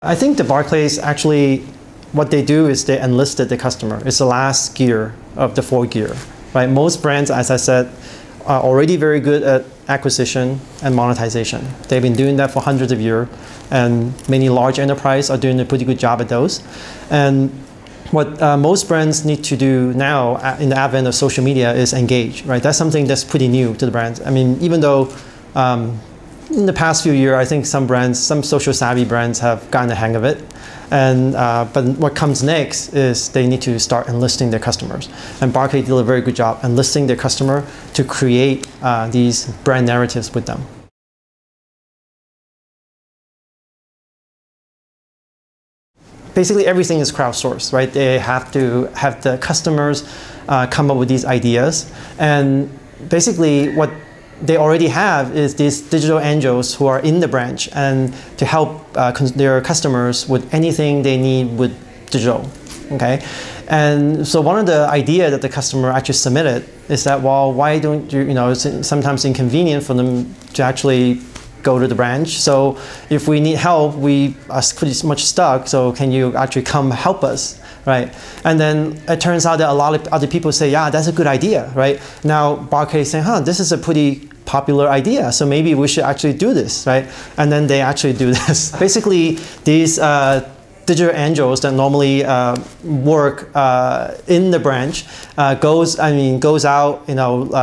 I think the Barclays actually, what they do is they enlisted the customer. It's the last gear of the 4 gear, right? Most brands, as I said, are already very good at acquisition and monetization. They've been doing that for hundreds of years, and many large enterprises are doing a pretty good job at those. And what most brands need to do now in the advent of social media is engage, right? That's something that's pretty new to the brands. I mean, even though in the past few years, I think some brands, some social savvy brands have gotten the hang of it. And, but what comes next is they need to start enlisting their customers. And Barclays did a very good job enlisting their customer to create these brand narratives with them. Basically, everything is crowdsourced, right? They have to have the customers come up with these ideas. And basically, what they already have is these digital angels who are in the branch and to help their customers with anything they need with digital, okay? And so one of the ideas that the customer actually submitted is that, well, why don't you, it's sometimes inconvenient for them to actually go to the branch. So if we need help, we are pretty much stuck, so can you actually come help us? Right, and then it turns out that a lot of other people say, yeah, that's a good idea, right? Now Barclays saying, this is a pretty popular idea, so maybe we should actually do this, right? And then they actually do this. Basically, these digital angels that normally work in the branch goes out,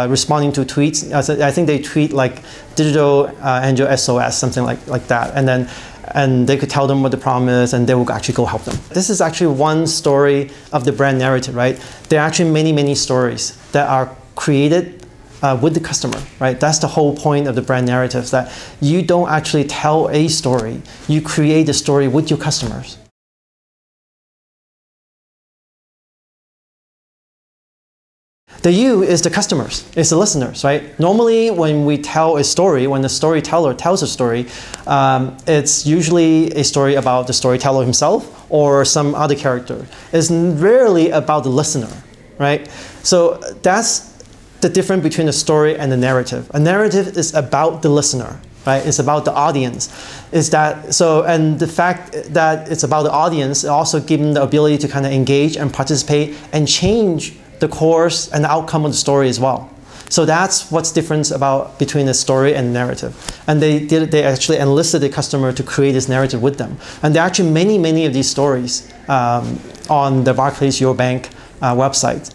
responding to tweets. I think they tweet like digital angel SOS, something like that, and they could tell them what the problem is, and they will actually go help them. This is actually one story of the brand narrative, right? There are actually many, many stories that are created with the customer, right? That's the whole point of the brand narrative, that you don't actually tell a story, you create the story with your customers. The you is the customers, it's the listeners, right? Normally when we tell a story, when the storyteller tells a story, it's usually a story about the storyteller himself or some other character. It's rarely about the listener, right? So that's the difference between a story and a narrative. A narrative is about the listener, right? It's about the audience. And the fact that it's about the audience, it also gives them the ability to kind of engage and participate and change the course and the outcome of the story as well. So that's what's different between the story and the narrative. And they actually enlisted the customer to create this narrative with them. And there are actually many, many of these stories on the Barclays Your Bank website.